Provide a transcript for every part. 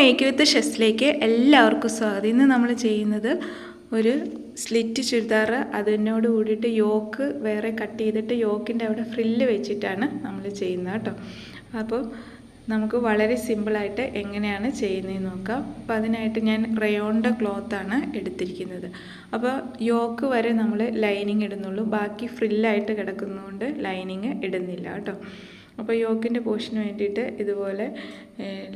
Make വിത്ത് ഷെസ്സിലേക്ക് എല്ലാവർക്കും സ്വാഗതം. ഇന്ന് നമ്മൾ ചെയ്യുന്നത് ഒരു സ്ലിറ്റ് ചുരിദാർ, അതിനോട് കൂടിയിട്ട് യോക്ക് വേറെ കട്ട് ചെയ്തിട്ട് യോക്കിൻ്റെ അവിടെ ഫ്രില്ല് വെച്ചിട്ടാണ് നമ്മൾ ചെയ്യുന്നത് കേട്ടോ. അപ്പോൾ നമുക്ക് വളരെ സിമ്പിളായിട്ട് എങ്ങനെയാണ് ചെയ്യുന്നതെന്ന് നോക്കാം. അപ്പോൾ അതിനായിട്ട് ഞാൻ റയോണിൻ്റെ ക്ലോത്താണ് എടുത്തിരിക്കുന്നത്. അപ്പോൾ യോക്ക് വരെ നമ്മൾ ലൈനിങ് ഇടുന്നുള്ളൂ, ബാക്കി ഫ്രില്ലായിട്ട് കിടക്കുന്നതുകൊണ്ട് ലൈനിങ് ഇടുന്നില്ല കേട്ടോ. അപ്പോൾ യോക്കിൻ്റെ പോർഷന് വേണ്ടിയിട്ട് ഇതുപോലെ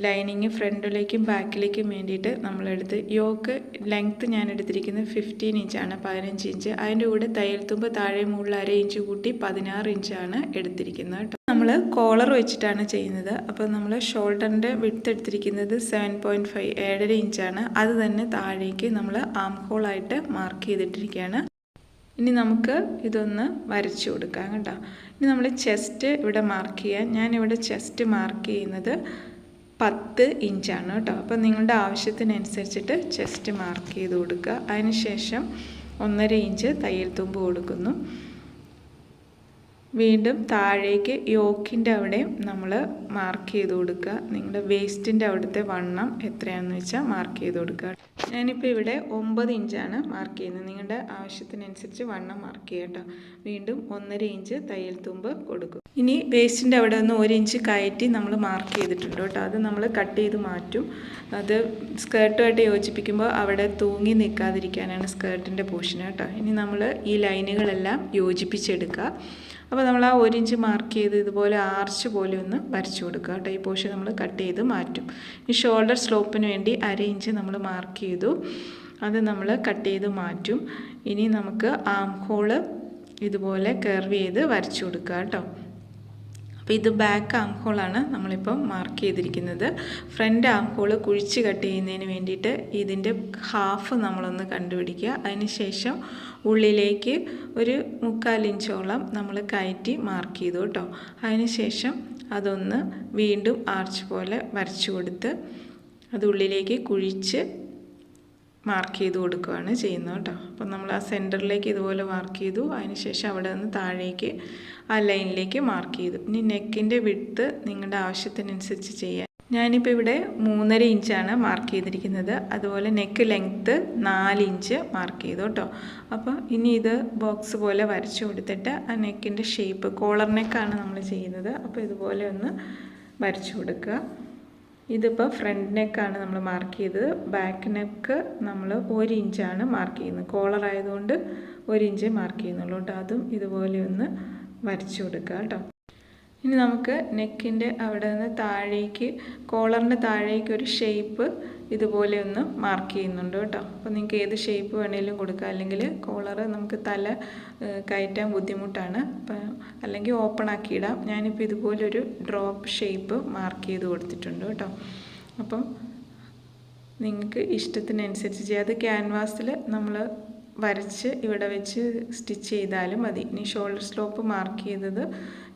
ലൈനിങ് ഫ്രണ്ടിലേക്കും ബാക്കിലേക്കും വേണ്ടിയിട്ട് നമ്മളെടുത്ത് യോക്ക് ലെങ്ത്ത് ഞാൻ എടുത്തിരിക്കുന്നത് 15 ഇഞ്ചാണ്, 15 ഇഞ്ച്. അതിൻ്റെ കൂടെ തയ്യൽ തുമ്പ് താഴെ മുകളിൽ 1/2 ഇഞ്ച് കൂട്ടി 16 ഇഞ്ചാണ് എടുത്തിരിക്കുന്നത് കേട്ടോ. നമ്മൾ കോളർ വെച്ചിട്ടാണ് ചെയ്യുന്നത്. അപ്പോൾ നമ്മൾ ഷോൾഡറിൻ്റെ വിഡ്ത്ത് എടുത്തിരിക്കുന്നത് 7.5 7.5 ഇഞ്ചാണ്. അത് തന്നെ താഴേക്ക് നമ്മൾ ആം ഹോളായിട്ട് മാർക്ക് ചെയ്തിട്ടിരിക്കുകയാണ്. ഇനി നമുക്ക് ഇതൊന്ന് വരച്ചു കൊടുക്കാം കേട്ടോ. ഇനി നമ്മൾ ചെസ്റ്റ് ഇവിടെ മാർക്ക് ചെയ്യാൻ, ഞാനിവിടെ ചെസ്റ്റ് മാർക്ക് ചെയ്യുന്നത് 10 ഇഞ്ചാണ് കേട്ടോ. അപ്പോൾ നിങ്ങളുടെ ആവശ്യത്തിനനുസരിച്ചിട്ട് ചെസ്റ്റ് മാർക്ക് ചെയ്ത് കൊടുക്കുക. അതിന് ശേഷം 1.5 ഇഞ്ച് തയ്യൽ തുമ്പ് കൊടുക്കുന്നു. വീണ്ടും താഴേക്ക് യോക്കിൻ്റെ അവിടെയും നമ്മൾ മാർക്ക് ചെയ്ത് കൊടുക്കുക. നിങ്ങളുടെ വേസ്റ്റിൻ്റെ അവിടുത്തെ വണ്ണം എത്രയാണെന്ന് വെച്ചാൽ മാർക്ക് ചെയ്ത് കൊടുക്കുക. ഞാനിപ്പോൾ ഇവിടെ 9 ഇഞ്ചാണ് മാർക്ക് ചെയ്യുന്നത്. നിങ്ങളുടെ ആവശ്യത്തിനനുസരിച്ച് വണ്ണം മാർക്ക് ചെയ്യുക കേട്ടോ. വീണ്ടും 1.5 ഇഞ്ച് തയ്യൽ തുമ്പ് കൊടുക്കും. ഇനി വേസ്റ്റിൻ്റെ അവിടെ നിന്ന് 1 ഇഞ്ച് കയറ്റി നമ്മൾ മാർക്ക് ചെയ്തിട്ടുണ്ട് കേട്ടോ. അത് നമ്മൾ കട്ട് ചെയ്ത് മാറ്റും. അത് സ്കേർട്ടുമായിട്ട് യോജിപ്പിക്കുമ്പോൾ അവിടെ തൂങ്ങി നിൽക്കാതിരിക്കാനാണ് സ്കേർട്ടിൻ്റെ പോർഷൻ കേട്ടോ. ഇനി നമ്മൾ ഈ ലൈനുകളെല്ലാം യോജിപ്പിച്ചെടുക്കുക. അപ്പോൾ നമ്മൾ ആ 1 ഇഞ്ച് മാർക്ക് ചെയ്ത് ഇതുപോലെ ആർച്ച് പോലെ ഒന്ന് വരച്ചു കൊടുക്കുക കേട്ടോ. ഈ പോർഷൻ നമ്മൾ കട്ട് ചെയ്ത് മാറ്റും. ഈ ഷോൾഡർ സ്ലോപ്പിന് വേണ്ടി 1/2 ഇഞ്ച് നമ്മൾ മാർക്ക് ചെയ്തു, അത് നമ്മൾ കട്ട് ചെയ്ത് മാറ്റും. ഇനി നമുക്ക് ആം ഹോള് ഇതുപോലെ കർവ് ചെയ്ത് വരച്ചു കൊടുക്കുക കേട്ടോ. അപ്പോൾ ഇത് ബാക്ക് ആം ഹോളാണ് നമ്മളിപ്പോൾ മാർക്ക് ചെയ്തിരിക്കുന്നത്. ഫ്രണ്ട് ആം ഹോള് കുഴിച്ച് കട്ട് ചെയ്യുന്നതിന് വേണ്ടിയിട്ട് ഇതിൻ്റെ ഹാഫ് നമ്മളൊന്ന് കണ്ടുപിടിക്കുക. അതിന് ശേഷം ഉള്ളിലേക്ക് ഒരു 3/4 ഇഞ്ചോളം നമ്മൾ കയറ്റി മാർക്ക് ചെയ്തു കേട്ടോ. അതിന് ശേഷം അതൊന്ന് വീണ്ടും ആർച്ച് പോലെ വരച്ചു കൊടുത്ത് അത് ഉള്ളിലേക്ക് കുഴിച്ച് മാർക്ക് ചെയ്ത് കൊടുക്കുകയാണ് ചെയ്യുന്നത് കേട്ടോ. അപ്പം നമ്മൾ ആ സെൻറ്ററിലേക്ക് ഇതുപോലെ മാർക്ക് ചെയ്തു. അതിന് ശേഷം അവിടെ നിന്ന് താഴേക്ക് ആ ലൈനിലേക്ക് മാർക്ക് ചെയ്തു. ഇനി നെക്കിൻ്റെ വിഡ്ത്ത് നിങ്ങളുടെ ആവശ്യത്തിനനുസരിച്ച് ചെയ്യാൻ. ഞാനിപ്പോൾ ഇവിടെ 3.5 ഇഞ്ചാണ് മാർക്ക് ചെയ്തിരിക്കുന്നത്. അതുപോലെ നെക്ക് ലെങ്ത്ത് 4 ഇഞ്ച് മാർക്ക് ചെയ്തു കേട്ടോ. അപ്പോൾ ഇനി ഇത് ബോക്സ് പോലെ വരച്ചു കൊടുത്തിട്ട് ആ നെക്കിൻ്റെ ഷേപ്പ്, കോളർ നെക്കാണ് നമ്മൾ ചെയ്യുന്നത്. അപ്പോൾ ഇതുപോലെ ഒന്ന് വരച്ചു കൊടുക്കുക. ഇതിപ്പോൾ ഫ്രണ്ട് നെക്കാണ് നമ്മൾ മാർക്ക് ചെയ്തത്. ബാക്ക് നെക്ക് നമ്മൾ 1 ഇഞ്ചാണ് മാർക്ക് ചെയ്യുന്നത്. കോളർ ആയതുകൊണ്ട് 1 ഇഞ്ച് മാർക്ക് ചെയ്യുന്നുള്ളൂ കേട്ടോ. അതും ഇതുപോലെ ഒന്ന് വരച്ചു കൊടുക്കുക കേട്ടോ. ഇനി നമുക്ക് നെക്കിൻ്റെ അവിടെ നിന്ന് താഴേക്ക്, കോളറിൻ്റെ താഴേക്ക് ഒരു ഷേപ്പ് ഇതുപോലെ ഒന്ന് മാർക്ക് ചെയ്യുന്നുണ്ട് കേട്ടോ. അപ്പോൾ നിങ്ങൾക്ക് ഏത് ഷേപ്പ് വേണമെങ്കിലും കൊടുക്കുക. അല്ലെങ്കിൽ കോളറ് നമുക്ക് തല കയറ്റാൻ ബുദ്ധിമുട്ടാണ്, അപ്പം അല്ലെങ്കിൽ ഓപ്പൺ ആക്കിയിടാം. ഞാനിപ്പോൾ ഇതുപോലൊരു ഡ്രോപ്പ് ഷേപ്പ് മാർക്ക് ചെയ്ത് കൊടുത്തിട്ടുണ്ട് കേട്ടോ. അപ്പം നിങ്ങൾക്ക് ഇഷ്ടത്തിനനുസരിച്ച് ചെയ്യാം. അത് ക്യാൻവാസിൽ നമ്മൾ വരച്ച് ഇവിടെ വെച്ച് സ്റ്റിച്ച് ചെയ്താലും മതി. ഇനി ഷോൾഡർ സ്ലോപ്പ് മാർക്ക് ചെയ്തത്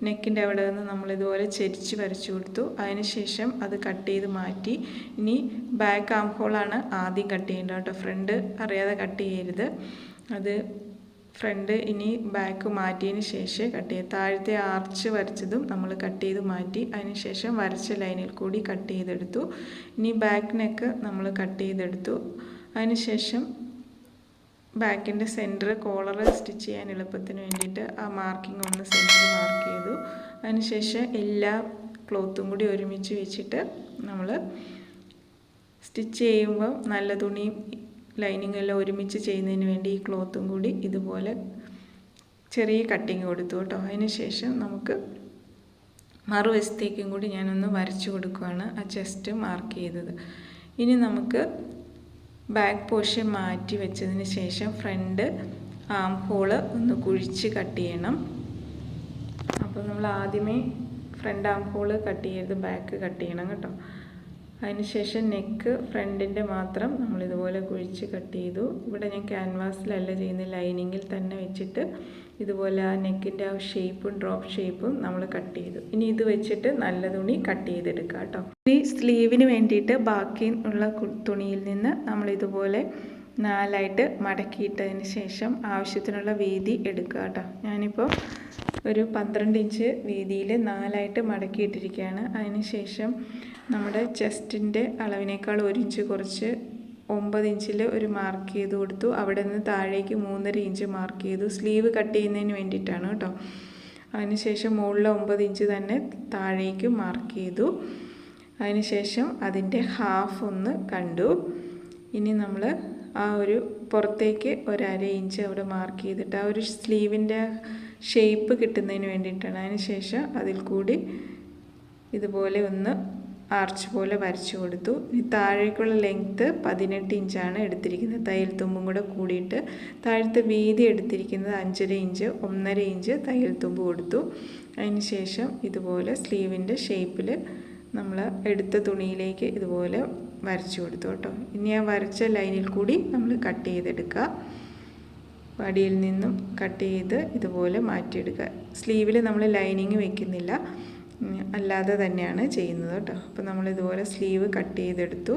നെക്കിൻ്റെ അവിടെ നിന്ന് നമ്മളിതുപോലെ ചെരിച്ച് വരച്ചു കൊടുത്തു. അതിന് ശേഷം അത് കട്ട് ചെയ്ത് മാറ്റി. ഇനി ബാക്ക് ആം ഹോളാണ് ആദ്യം കട്ട് ചെയ്യേണ്ടത് കേട്ടോ. ഫ്രണ്ട് അറിയാതെ കട്ട് ചെയ്യരുത്. അത് ഫ്രണ്ട് ഇനി ബാക്ക് മാറ്റിയതിന് ശേഷം കട്ട് ചെയ്യുക. താഴത്തെ ആർച്ച് വരച്ചതും നമ്മൾ കട്ട് ചെയ്ത് മാറ്റി. അതിന് ശേഷം വരച്ച ലൈനിൽ കൂടി കട്ട് ചെയ്തെടുത്തു. ഇനി ബാക്ക് നെക്ക് നമ്മൾ കട്ട് ചെയ്തെടുത്തു. അതിന് ശേഷം ബാക്കിൻ്റെ സെൻറ്റർ കോളർ സ്റ്റിച്ച് ചെയ്യാൻ എളുപ്പത്തിന് വേണ്ടിയിട്ട് ആ മാർക്കിംഗ് ഒന്ന് സെൻറ്റർ മാർക്ക് ചെയ്തു. അതിനുശേഷം എല്ലാ ക്ലോത്തും കൂടി ഒരുമിച്ച് വെച്ചിട്ട് നമ്മൾ സ്റ്റിച്ച് ചെയ്യുമ്പോൾ നല്ല തുണിയും ലൈനിങ് എല്ലാം ഒരുമിച്ച് ചെയ്യുന്നതിന് വേണ്ടി ഈ ക്ലോത്തും കൂടി ഇതുപോലെ ചെറിയ കട്ടിങ് കൊടുത്തു കേട്ടോ. അതിന് ശേഷം നമുക്ക് മറുവശത്തേക്കും കൂടി ഞാനൊന്ന് വരച്ചു കൊടുക്കുകയാണ് ആ ചെസ്റ്റ് മാർക്ക് ചെയ്തത്. ഇനി നമുക്ക് ബാക്ക് പോർഷൻ മാറ്റി വെച്ചതിന് ശേഷം ഫ്രണ്ട് ആം ഹോള് ഒന്ന് കുഴിച്ച് കട്ട് ചെയ്യണം. അപ്പോൾ നമ്മൾ ആദ്യമേ ഫ്രണ്ട് ആം ഹോള് കട്ട് ചെയ്ത് ബാക്ക് കട്ട് ചെയ്യണം കേട്ടോ. അതിന് ശേഷം നെക്ക് ഫ്രണ്ടിൻ്റെ മാത്രം നമ്മളിതുപോലെ കുഴിച്ച് കട്ട് ചെയ്തു. ഇവിടെ ഞാൻ ക്യാൻവാസിലല്ല ചെയ്യുന്നത്, ലൈനിങ്ങിൽ തന്നെ വെച്ചിട്ട് ഇതുപോലെ ആ നെക്കിൻ്റെ ആ ഷേപ്പും ഡ്രോപ്പ് ഷേപ്പും നമ്മൾ കട്ട് ചെയ്തു. ഇനി ഇത് വെച്ചിട്ട് നല്ല തുണി കട്ട് ചെയ്തെടുക്കുക കേട്ടോ. ഇനി സ്ലീവിന് വേണ്ടിയിട്ട് ബാക്കി ഉള്ള തുണിയിൽ നിന്ന് നമ്മളിതുപോലെ 4ആയിട്ട് മടക്കിയിട്ടതിന് ശേഷം ആവശ്യത്തിനുള്ള വീതി എടുക്കുക കേട്ടോ. ഞാനിപ്പോൾ ഒരു 12 ഇഞ്ച് വീതിയിൽ 4ആയിട്ട് മടക്കിയിട്ടിരിക്കുകയാണ്. അതിനുശേഷം നമ്മുടെ ചെസ്റ്റിൻ്റെ അളവിനേക്കാൾ 1 ഇഞ്ച് കുറച്ച് 9 ഇഞ്ചിൽ ഒരു മാർക്ക് ചെയ്ത് കൊടുത്തു. അവിടെ നിന്ന് താഴേക്ക് 3.5 ഇഞ്ച് മാർക്ക് ചെയ്തു. സ്ലീവ് കട്ട് ചെയ്യുന്നതിന് വേണ്ടിയിട്ടാണ് കേട്ടോ. അതിനുശേഷം മുകളിലെ 9 ഇഞ്ച് തന്നെ താഴേക്ക് മാർക്ക് ചെയ്തു. അതിനുശേഷം അതിൻ്റെ ഹാഫ് ഒന്ന് കണ്ടു. ഇനി നമ്മൾ ആ ഒരു പുറത്തേക്ക് 1/2 ഇഞ്ച് അവിടെ മാർക്ക് ചെയ്തിട്ട് ആ ഒരു സ്ലീവിൻ്റെ ഷേപ്പ് കിട്ടുന്നതിന് വേണ്ടിയിട്ടാണ്. അതിനുശേഷം അതിൽ കൂടി ഇതുപോലെ ഒന്ന് ആർച്ച് പോലെ വരച്ചു കൊടുത്തു. ഇനി താഴേക്കുള്ള ലെങ്ത്ത് 18 ഇഞ്ചാണ് എടുത്തിരിക്കുന്നത്. തയ്യൽ തുമ്പും കൂടെ കൂടിയിട്ട് താഴത്തെ വീതി എടുത്തിരിക്കുന്നത് 5.5 ഇഞ്ച്, 1.5 ഇഞ്ച് തയ്യൽ തുമ്പ് കൊടുത്തു. അതിന് ശേഷം ഇതുപോലെ സ്ലീവിൻ്റെ ഷേപ്പിൽ നമ്മൾ എടുത്ത തുണിയിലേക്ക് ഇതുപോലെ വരച്ചു കൊടുത്തു കേട്ടോ. ഇനി ആ വരച്ച ലൈനിൽ കൂടി നമ്മൾ കട്ട് ചെയ്തെടുക്കുക. വടിയിൽ നിന്നും കട്ട് ചെയ്ത് ഇതുപോലെ മാറ്റിയെടുക്കുക. സ്ലീവിൽ നമ്മൾ ലൈനിങ് വെക്കുന്നില്ല, അല്ലാതെ തന്നെയാണ് ചെയ്യുന്നത് കേട്ടോ. അപ്പോൾ നമ്മൾ ഇതുപോലെ സ്ലീവ് കട്ട് ചെയ്തെടുത്തു.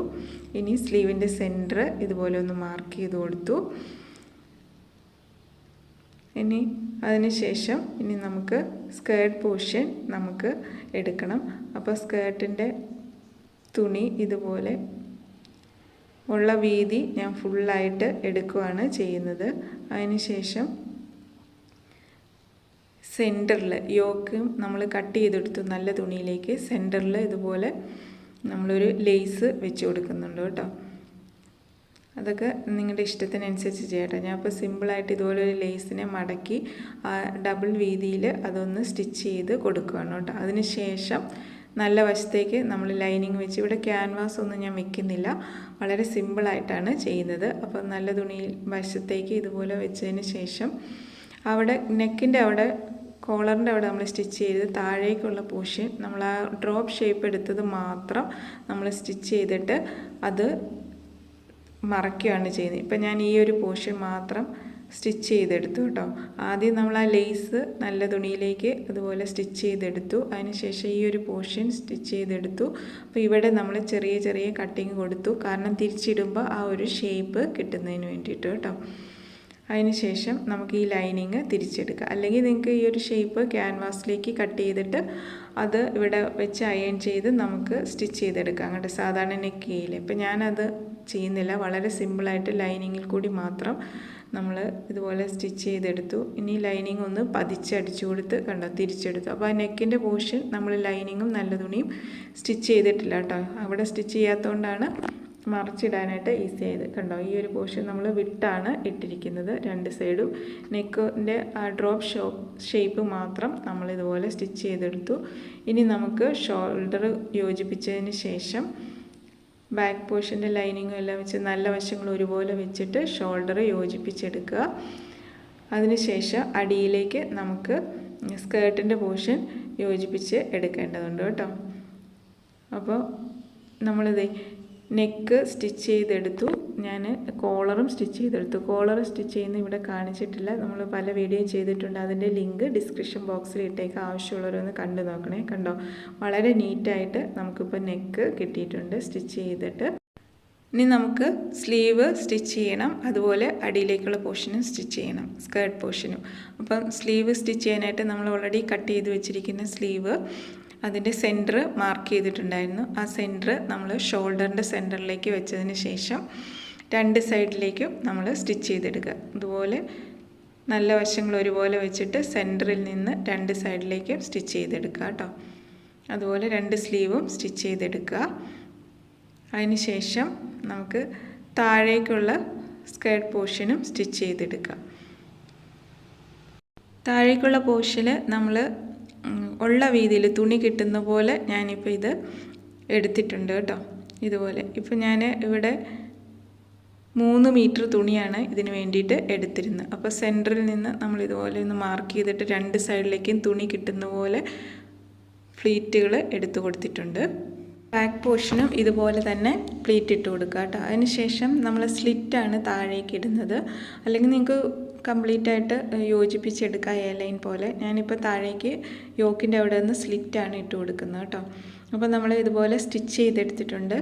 ഇനി സ്ലീവിൻ്റെ സെൻറ്റർ ഇതുപോലെ ഒന്ന് മാർക്ക് ചെയ്ത് കൊടുത്തു. ഇനി അതിന് ശേഷം ഇനി നമുക്ക് സ്കേർട്ട് പോർഷൻ നമുക്ക് എടുക്കണം. അപ്പോൾ സ്കേർട്ടിൻ്റെ തുണി ഇതുപോലെ ഉള്ള വീതി ഞാൻ ഫുള്ളായിട്ട് എടുക്കുകയാണ് ചെയ്യുന്നത്. അതിന് ശേഷം സെൻറ്ററിൽ യോക്ക് നമ്മൾ കട്ട് ചെയ്തെടുത്തു നല്ല തുണിയിലേക്ക്. സെൻറ്ററിൽ ഇതുപോലെ നമ്മളൊരു ലേസ് വെച്ച് കൊടുക്കുന്നുണ്ട് കേട്ടോ. അതൊക്കെ നിങ്ങളുടെ ഇഷ്ടത്തിനനുസരിച്ച് ചെയ്യട്ടെ. ഞാൻ ഇപ്പോൾ സിമ്പിളായിട്ട് ഇതുപോലെ ഒരു ലേസിനെ മടക്കി ആ ഡബിൾ വീതിയിൽ അതൊന്ന് സ്റ്റിച്ച് ചെയ്ത് കൊടുക്കുകയാണ് കേട്ടോ. അതിന് ശേഷം നല്ല വശത്തേക്ക് നമ്മൾ ലൈനിങ് വെച്ച്, ഇവിടെ ക്യാൻവാസ് ഒന്നും ഞാൻ വെക്കുന്നില്ല, വളരെ സിമ്പിളായിട്ടാണ് ചെയ്യുന്നത്. അപ്പോൾ നല്ല തുണിയിൽ വശത്തേക്ക് ഇതുപോലെ വെച്ചതിന് ശേഷം അവിടെ നെക്കിൻ്റെ അവിടെ കോളറിൻ്റെ അവിടെ നമ്മൾ സ്റ്റിച്ച് ചെയ്ത് താഴേക്കുള്ള പോർഷൻ നമ്മൾ ആ ഡ്രോപ്പ് ഷേപ്പ് എടുത്തത് മാത്രം നമ്മൾ സ്റ്റിച്ച് ചെയ്തിട്ട് അത് മറയ്ക്കുകയാണ് ചെയ്യുന്നത്. ഇപ്പം ഞാൻ ഈ ഒരു പോർഷൻ മാത്രം സ്റ്റിച്ച് ചെയ്തെടുത്തു കേട്ടോ. ആദ്യം നമ്മൾ ആ ലേസ് നല്ല തുണിയിലേക്ക് അതുപോലെ സ്റ്റിച്ച് ചെയ്തെടുത്തു. അതിനുശേഷം ഈ ഒരു പോർഷൻ സ്റ്റിച്ച് ചെയ്തെടുത്തു. അപ്പോൾ ഇവിടെ നമ്മൾ ചെറിയ ചെറിയ കട്ടിങ് കൊടുത്തു, കാരണം തിരിച്ചിടുമ്പോൾ ആ ഒരു ഷേപ്പ് കിട്ടുന്നതിന് വേണ്ടിയിട്ട് കേട്ടോ. അതിനുശേഷം നമുക്ക് ഈ ലൈനിങ് തിരിച്ചെടുക്കാം. അല്ലെങ്കിൽ നിങ്ങൾക്ക് ഈ ഒരു ഷേപ്പ് ക്യാൻവാസിലേക്ക് കട്ട് ചെയ്തിട്ട് അത് ഇവിടെ വെച്ച് അയൺ ചെയ്ത് നമുക്ക് സ്റ്റിച്ച് ചെയ്തെടുക്കാം അങ്ങോട്ട് സാധാരണ നെക്ക് ചെയ്യില്ല. ഇപ്പം ഞാനത് ചെയ്യുന്നില്ല, വളരെ സിമ്പിളായിട്ട് ലൈനിങ്ങിൽ കൂടി മാത്രം നമ്മൾ ഇതുപോലെ സ്റ്റിച്ച് ചെയ്തെടുത്തു. ഇനി ലൈനിങ് ഒന്ന് പതിച്ചടിച്ചു കൊടുത്ത് കണ്ടോ തിരിച്ചെടുത്തു. അപ്പോൾ ആ നെക്കിൻ്റെ പോർഷൻ നമ്മൾ ലൈനിങ്ങും നല്ല തുണിയും സ്റ്റിച്ച് ചെയ്തിട്ടില്ല കേട്ടോ. അവിടെ സ്റ്റിച്ച് ചെയ്യാത്തതുകൊണ്ടാണ് മറിച്ചിടാനായിട്ട് ഈസി ആയത്. കണ്ടോ ഈ ഒരു പോർഷൻ നമ്മൾ വിട്ടാണ് ഇട്ടിരിക്കുന്നത് രണ്ട് സൈഡും. നെക്കിൻ്റെ ആ ഡ്രോപ്പ് ഷേപ്പ് മാത്രം നമ്മൾ ഇതുപോലെ സ്റ്റിച്ച് ചെയ്തെടുത്തു. ഇനി നമുക്ക് ഷോൾഡർ യോജിപ്പിച്ചതിന് ശേഷം ബാക്ക് പോർഷൻ്റെ ലൈനിങ്ങും എല്ലാം വെച്ച് നല്ല വശങ്ങൾ ഒരുപോലെ വെച്ചിട്ട് ഷോൾഡർ യോജിപ്പിച്ചെടുക്കുക. അതിനുശേഷം അടിയിലേക്ക് നമുക്ക് സ്കേർട്ടിൻ്റെ പോർഷൻ യോജിപ്പിച്ച് എടുക്കേണ്ടതുണ്ട് കേട്ടോ. അപ്പോൾ നമ്മളിത് നെക്ക് സ്റ്റിച്ച് ചെയ്തെടുത്തു. ഞാൻ കോളറും സ്റ്റിച്ച് ചെയ്തെടുത്തു. കോളർ സ്റ്റിച്ച് ചെയ്യുന്ന ഇവിടെ കാണിച്ചിട്ടില്ല, നമ്മൾ പല വീഡിയോ ചെയ്തിട്ടുണ്ട്. അതിൻ്റെ ലിങ്ക് ഡിസ്ക്രിപ്ഷൻ ബോക്സിൽ ഇട്ടേക്ക്, ആവശ്യമുള്ളവരൊന്ന് കണ്ടു നോക്കണേ. കണ്ടോ വളരെ നീറ്റായിട്ട് നമുക്കിപ്പോൾ നെക്ക് കിട്ടിയിട്ടുണ്ട് സ്റ്റിച്ച് ചെയ്തിട്ട്. ഇനി നമുക്ക് സ്ലീവ് സ്റ്റിച്ച് ചെയ്യണം, അതുപോലെ അടിയിലേക്കുള്ള പോർഷനും സ്റ്റിച്ച് ചെയ്യണം, സ്കേർട്ട് പോർഷനും. അപ്പം സ്ലീവ് സ്റ്റിച്ച് ചെയ്യാനായിട്ട് നമ്മൾ ഓൾറെഡി കട്ട് ചെയ്ത് വെച്ചിരിക്കുന്ന സ്ലീവ് അതിൻ്റെ സെൻറ്റർ മാർക്ക് ചെയ്തിട്ടുണ്ടായിരുന്നു. ആ സെൻറ്റർ നമ്മൾ ഷോൾഡറിൻ്റെ സെൻറ്ററിലേക്ക് വെച്ചതിന് ശേഷം രണ്ട് സൈഡിലേക്കും നമ്മൾ സ്റ്റിച്ച് ചെയ്തെടുക്കുക. അതുപോലെ നല്ല വശങ്ങൾ ഒരുപോലെ വെച്ചിട്ട് സെൻറ്ററിൽ നിന്ന് രണ്ട് സൈഡിലേക്കും സ്റ്റിച്ച് ചെയ്തെടുക്കുക കേട്ടോ. അതുപോലെ രണ്ട് സ്ലീവും സ്റ്റിച്ച് ചെയ്തെടുക്കുക. അതിന് ശേഷം നമുക്ക് താഴേക്കുള്ള സ്കേർട്ട് പോർഷനും സ്റ്റിച്ച് ചെയ്തെടുക്കുക. താഴേക്കുള്ള പോർഷന് നമ്മൾ ഉള്ള വീതിയിൽ തുണി കിട്ടുന്ന പോലെ ഞാനിപ്പോൾ ഇത് എടുത്തിട്ടുണ്ട് കേട്ടോ. ഇതുപോലെ ഇപ്പോൾ ഞാൻ ഇവിടെ 3 മീറ്റർ തുണിയാണ് ഇതിന് വേണ്ടിയിട്ട് എടുത്തിരുന്നത്. അപ്പോൾ സെൻറ്ററിൽ നിന്ന് നമ്മൾ ഇതുപോലെ ഒന്ന് മാർക്ക് ചെയ്തിട്ട് രണ്ട് സൈഡിലേക്കും തുണി കിട്ടുന്ന പോലെ പ്ലീറ്റുകൾ എടുത്തു കൊടുത്തിട്ടുണ്ട്. ബാക്ക് പോർഷനും ഇതുപോലെ തന്നെ പ്ലീറ്റ് ഇട്ട് കൊടുക്കുക കേട്ടോ. അതിന് ശേഷം നമ്മൾ സ്ലിറ്റാണ് താഴേക്ക് ഇടുന്നത്, അല്ലെങ്കിൽ നിങ്ങൾക്ക് കംപ്ലീറ്റ് ആയിട്ട് യോജിപ്പിച്ചെടുക്കുക എ ലൈൻ പോലെ. ഞാനിപ്പോൾ താഴേക്ക് യോക്കിൻ്റെ അവിടെ നിന്ന് സ്ലിറ്റാണ് ഇട്ട് കൊടുക്കുന്നത് കേട്ടോ. അപ്പോൾ നമ്മൾ ഇതുപോലെ സ്റ്റിച്ച് ചെയ്തെടുത്തിട്ടുണ്ട്.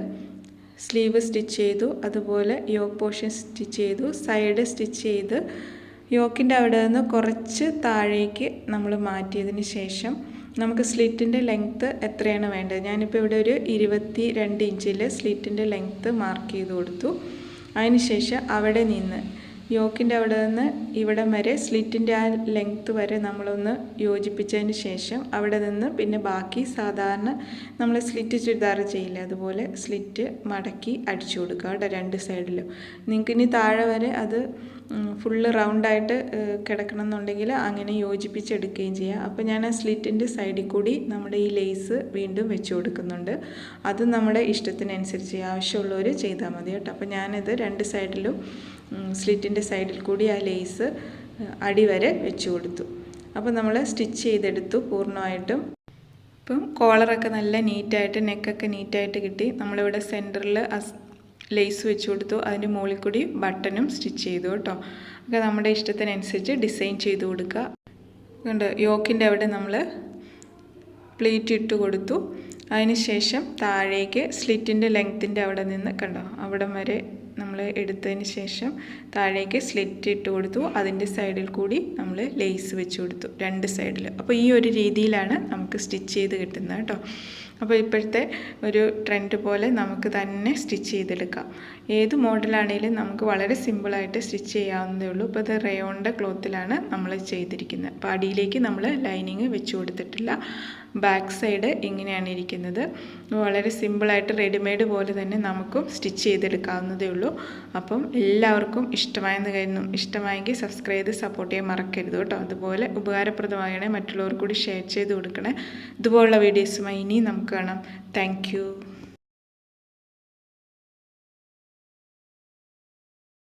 സ്ലീവ് സ്റ്റിച്ച് ചെയ്തു, അതുപോലെ യോക്ക് പോർഷൻ സ്റ്റിച്ച് ചെയ്തു, സൈഡ് സ്റ്റിച്ച് ചെയ്ത് യോക്കിൻ്റെ അവിടെ നിന്ന് കുറച്ച് താഴേക്ക് നമ്മൾ മാറ്റിയതിന് ശേഷം നമുക്ക് സ്ലിറ്റിൻ്റെ ലെങ്ത്ത് എത്രയാണ് വേണ്ടത്. ഞാനിപ്പോൾ ഇവിടെ ഒരു 22 ഇഞ്ചിൽ സ്ലിറ്റിൻ്റെ ലെങ്ത്ത് മാർക്ക് ചെയ്ത് കൊടുത്തു. അതിനുശേഷം അവിടെ നിന്ന് യോക്കിൻ്റെ അവിടെ നിന്ന് ഇവിടം വരെ സ്ലിറ്റിൻ്റെ ആ ലെങ്ത്ത് വരെ നമ്മളൊന്ന് യോജിപ്പിച്ചതിന് ശേഷം അവിടെ നിന്ന് പിന്നെ ബാക്കി സാധാരണ നമ്മൾ സ്ലിറ്റ് ചുരിദാർ ചെയ്യില്ല അതുപോലെ സ്ലിറ്റ് മടക്കി അടിച്ചു കൊടുക്കുക കേട്ടോ 2 സൈഡിലും. നിങ്ങൾക്ക് ഇനി താഴെ വരെ അത് ഫുള്ള് റൗണ്ടായിട്ട് കിടക്കണം എന്നുണ്ടെങ്കിൽ അങ്ങനെ യോജിപ്പിച്ചെടുക്കുകയും ചെയ്യാം. അപ്പോൾ ഞാൻ ആ സ്ലിറ്റിൻ്റെ സൈഡിൽ കൂടി നമ്മുടെ ഈ ലേസ് വീണ്ടും വെച്ച് കൊടുക്കുന്നുണ്ട്. അത് നമ്മുടെ ഇഷ്ടത്തിനനുസരിച്ച് ആവശ്യമുള്ളവർ ചെയ്താൽ മതി കേട്ടോ. അപ്പോൾ ഞാനിത് 2 സൈഡിലും സ്ലിറ്റിൻ്റെ സൈഡിൽ കൂടി ആ ലേസ് അടിവരെ വെച്ച് കൊടുത്തു. അപ്പോൾ നമ്മൾ സ്റ്റിച്ച് ചെയ്തെടുത്തു പൂർണ്ണമായിട്ടും. ഇപ്പം കോളറൊക്കെ നല്ല നീറ്റായിട്ട് നെക്കൊക്കെ നീറ്റായിട്ട് കിട്ടി. നമ്മളിവിടെ സെൻറ്ററിൽ ലേസ് വെച്ച് കൊടുത്തു. അതിൻ്റെ മുകളിൽ കൂടി ബട്ടണും സ്റ്റിച്ച് ചെയ്തു കേട്ടോ. ഒക്കെ നമ്മുടെ ഇഷ്ടത്തിനനുസരിച്ച് ഡിസൈൻ ചെയ്ത് കൊടുക്കുക. കണ്ടോ യോക്കിൻ്റെ അവിടെ നമ്മൾ പ്ലീറ്റ് ഇട്ട് കൊടുത്തു. അതിന് ശേഷം താഴേക്ക് സ്ലിറ്റിൻ്റെ ലെങ്ത്തിൻ്റെ അവിടെ നിന്ന് കണ്ടോ അവിടം വരെ നമ്മൾ എടുത്തതിന് ശേഷം താഴേക്ക് സ്ലിറ്റ് ഇട്ട് കൊടുത്തു. അതിൻ്റെ സൈഡിൽ കൂടി നമ്മൾ ലേസ് വെച്ച് കൊടുത്തു 2 സൈഡിൽ. അപ്പോൾ ഈ ഒരു രീതിയിലാണ് നമുക്ക് സ്റ്റിച്ച് ചെയ്ത് കിട്ടുന്നത് കേട്ടോ. അപ്പോൾ ഇപ്പോഴത്തെ ഒരു ട്രെൻഡ് പോലെ നമുക്ക് തന്നെ സ്റ്റിച്ച് ചെയ്തെടുക്കാം. ഏത് മോഡലാണെങ്കിലും നമുക്ക് വളരെ സിമ്പിളായിട്ട് സ്റ്റിച്ച് ചെയ്യാവുന്നതേ ഉള്ളൂ. ഇപ്പോൾ ഇത് റയോണിൻ്റെ ക്ലോത്തിലാണ് നമ്മൾ ചെയ്തിരിക്കുന്നത്. അപ്പോൾ അടിയിലേക്ക് നമ്മൾ ലൈനിങ് വെച്ച് കൊടുത്തിട്ടില്ല. ബാക്ക് സൈഡ് ഇങ്ങനെയാണ് ഇരിക്കുന്നത്. വളരെ സിമ്പിളായിട്ട് റെഡിമെയ്ഡ് പോലെ തന്നെ നമുക്കും സ്റ്റിച്ച് ചെയ്തെടുക്കാവുന്നതേ ഉള്ളൂ. അപ്പം എല്ലാവർക്കും ഇഷ്ടമായെങ്കിൽ സബ്സ്ക്രൈബ് ചെയ്ത് സപ്പോർട്ട് ചെയ്യാൻ മറക്കരുത് കേട്ടോ. അതുപോലെ ഉപകാരപ്രദമാകണേ മറ്റുള്ളവർക്ക് കൂടി ഷെയർ ചെയ്ത് കൊടുക്കണേ. ഇതുപോലുള്ള വീഡിയോസുമായി ഇനി നമുക്ക് കാണാം. Thank you.